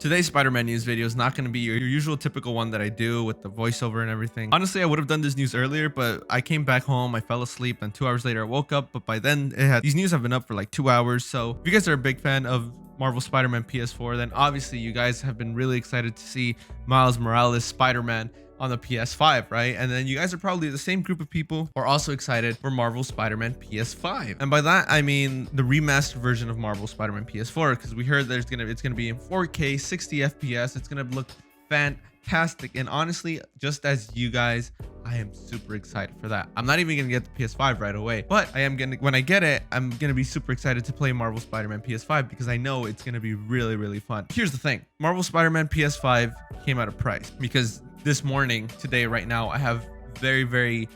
Today's Spider-Man news video is not going to be your usual typical one that I do with the voiceover and everything. Honestly, I would have done this news earlier, but I came back home, I fell asleep, and 2 hours later I woke up. But by then, these news have been up for like 2 hours. So if you guys are a big fan of Marvel Spider-Man PS4, then obviously you guys have been really excited to see Miles Morales Spider-Man on the PS5, right? And then you guys are probably the same group of people who are also excited for Marvel Spider-Man PS5. And by that, I mean the remastered version of Marvel Spider-Man PS4, because we heard it's gonna be in 4K, 60 FPS. It's gonna look fantastic. And honestly, just as you guys, I am super excited for that. I'm not even gonna get the PS5 right away, but I am gonna, when I get it, I'm gonna be super excited to play Marvel Spider-Man PS5 because I know it's gonna be really, really fun. Here's the thing, Marvel Spider-Man PS5 came at a price because this morning, today, right now, I have very, very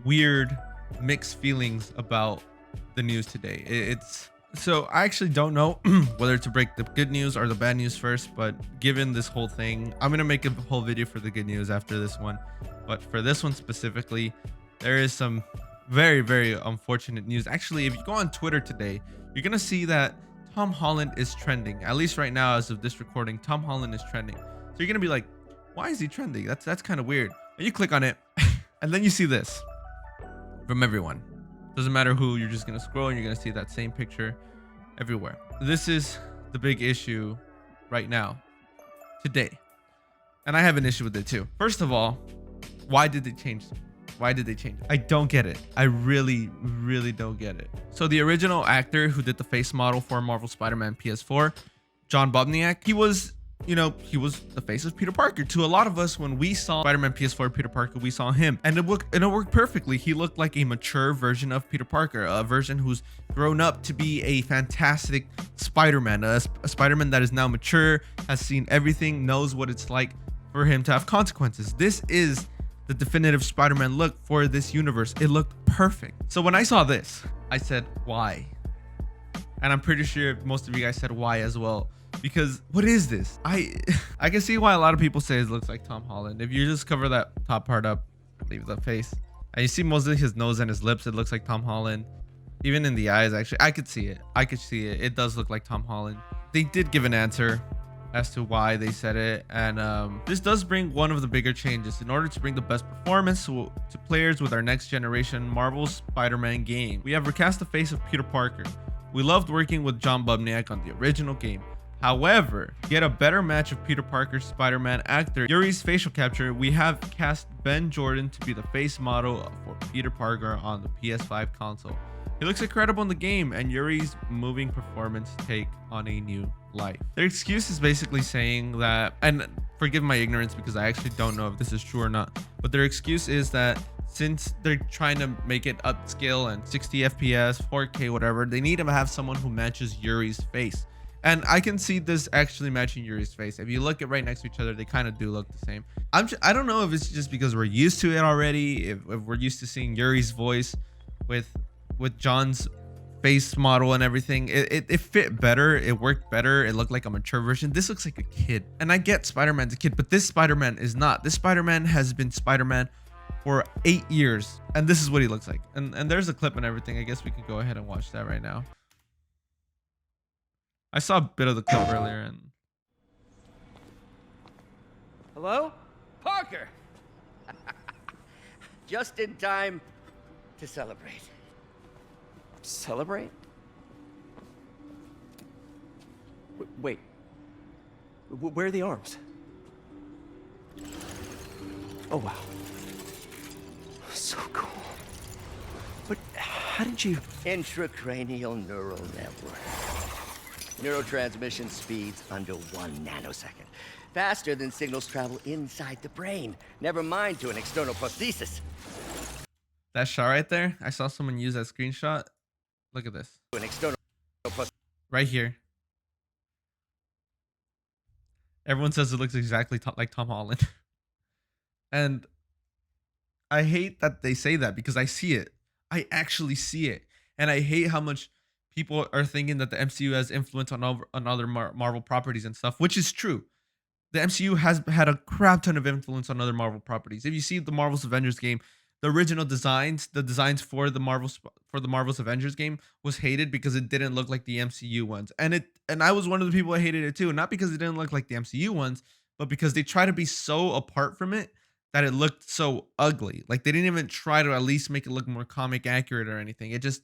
weird mixed feelings about the news today. So I actually don't know whether to break the good news or the bad news first, but given this whole thing, I'm gonna make a whole video for the good news after this one. But for this one specifically, there is some very, very unfortunate news. Actually, if you go on Twitter today, you're gonna see that Tom Holland is trending. At least right now, as of this recording, Tom Holland is trending. So you're gonna be like, why is he trending? That's kind of weird. And you click on it, and then you see this from everyone. Doesn't matter who, you're just gonna scroll and you're gonna see that same picture everywhere. This is the big issue right now, today. And I have an issue with it too. First of all, why did they change it? Why did they change it? I don't get it. I really, really don't get it. So the original actor who did the face model for Marvel Spider-Man PS4, John Bobniak, he was the face of Peter Parker. To a lot of us, when we saw Spider-Man PS4 Peter Parker, we saw him, and it worked perfectly. He looked like a mature version of Peter Parker, a version who's grown up to be a fantastic Spider-Man, a Spider-Man that is now mature, has seen everything, knows what it's like for him to have consequences. This is the definitive Spider-Man look for this universe. It looked perfect. So when I saw this, I said, why? And I'm pretty sure most of you guys said why as well. Because what is this? I can see why a lot of people say it looks like Tom Holland. If you just cover that top part up, leave the face, and you see mostly his nose and his lips, it looks like Tom Holland. Even in the eyes, actually, I could see it. It does look like Tom Holland. They did give an answer as to why they said it, and this does bring one of the bigger changes. In order to bring the best performance to players with our next generation Marvel Spider-Man game, we have recast the face of Peter Parker. We loved working with John Bobniak on the original game. However, to get a better match of Peter Parker's Spider-Man actor Yuri's facial capture, we have cast Ben Jordan to be the face model for Peter Parker on the PS5 console. He looks incredible in the game, and Yuri's moving performance take on a new life. Their excuse is basically saying that, and forgive my ignorance because I actually don't know if this is true or not, but their excuse is that since they're trying to make it upscale and 60 FPS, 4K, whatever, they need to have someone who matches Yuri's face. And I can see this actually matching Yuri's face. If you look at right next to each other, they kind of do look the same. I don't know if it's just because we're used to it already, if we're used to seeing Yuri's voice with John's face model and everything. It fit better, it worked better, it looked like a mature version. This looks like a kid. And I get Spider-Man's a kid, but this Spider-Man is not. This Spider-Man has been Spider-Man for 8 years, and this is what he looks like. And there's a clip and everything. I guess we can go ahead and watch that right now. I saw a bit of the clip earlier and... Hello? Parker! Just in time to celebrate. Celebrate? Wait. Where are the arms? Oh, wow. So cool. But how did you... Intracranial neural network. Neurotransmission speeds under 1 nanosecond. Faster than signals travel inside the brain. Never mind to an external prosthesis. That shot right there, I saw someone use that screenshot. Look at this. An external right here. Everyone says it looks exactly like Tom Holland. And I hate that they say that because I see it. I actually see it. And I hate how much people are thinking that the MCU has influence on other Marvel properties and stuff, which is true. The MCU has had a crap ton of influence on other Marvel properties. If you see the Marvel's Avengers game, the original designs, the designs for the Marvel's Avengers game was hated because it didn't look like the MCU ones. And I was one of the people that hated it too, not because it didn't look like the MCU ones, but because they try to be so apart from it that it looked so ugly. Like they didn't even try to at least make it look more comic accurate or anything. It just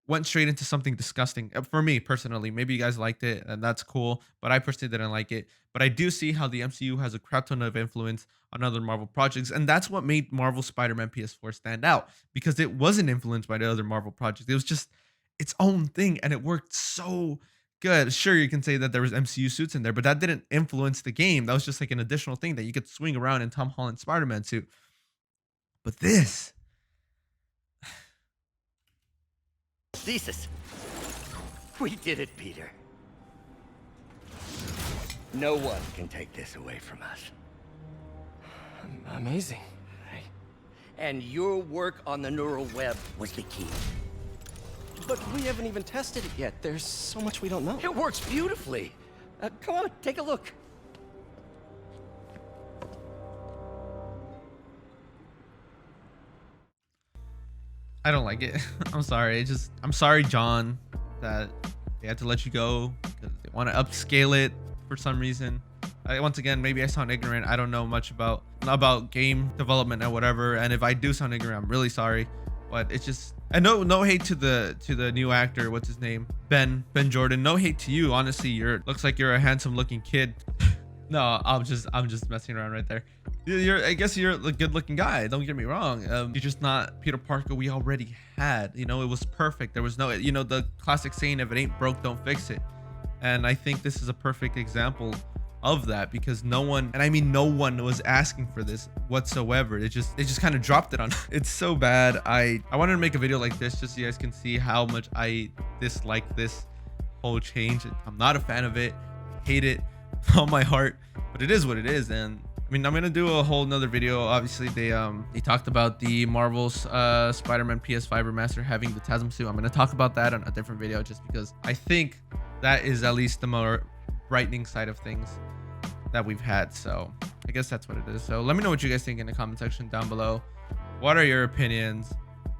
went straight into something disgusting for me personally. Maybe you guys liked it and that's cool, but I personally didn't like it. But I do see how the MCU has a crap ton of influence on other Marvel projects, and that's what made Marvel Spider-Man PS4 stand out, because it wasn't influenced by the other Marvel projects. It was just its own thing, and it worked so good. Sure, you can say that there was MCU suits in there, but that didn't influence the game. That was just like an additional thing that you could swing around in Tom Holland's Spider-Man suit. But this, Thesis. We did it, Peter. No one can take this away from us. Amazing. And your work on the neural web was the key. But we haven't even tested it yet. There's so much we don't know. It works beautifully. Come on, take a look. I don't like it. I'm sorry. I'm sorry, John, that they had to let you go because they want to upscale it for some reason. Once again, maybe I sound ignorant. I don't know much about game development or whatever. And if I do sound ignorant, I'm really sorry. But it's just, and no hate to the new actor. What's his name? Ben Jordan. No hate to you. Honestly, looks like you're a handsome looking kid. No, I'm just messing around right there. I guess you're a good looking guy. Don't get me wrong. You're just not Peter Parker we already had. You know, it was perfect. There was no, you know, the classic saying, if it ain't broke, don't fix it. And I think this is a perfect example of that, because no one, and I mean no one, was asking for this whatsoever. They just kind of dropped it on. It's so bad. I wanted to make a video like this just so you guys can see how much I dislike this whole change. I'm not a fan of it. Hate it with all my heart, but it is what it is. And I mean, I'm gonna do a whole nother video. Obviously, they talked about the Marvel's Spider-Man PS5 remaster having the TASM suit. I'm gonna talk about that on a different video, just because I think that is at least the more brightening side of things that we've had. So I guess that's what it is. So let me know what you guys think in the comment section down below. What are your opinions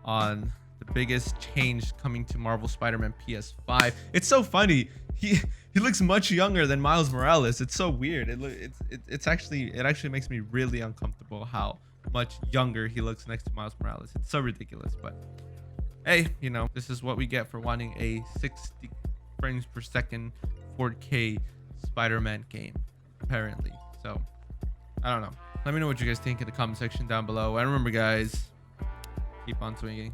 on the biggest change coming to Marvel Spider-Man PS5? It's so funny. He looks much younger than Miles Morales. It's so weird. It actually makes me really uncomfortable how much younger he looks next to Miles Morales. It's so ridiculous. But hey, you know, this is what we get for wanting a 60 frames per second 4K Spider-Man game, apparently. So I don't know. Let me know what you guys think in the comment section down below. And remember, guys, keep on swinging.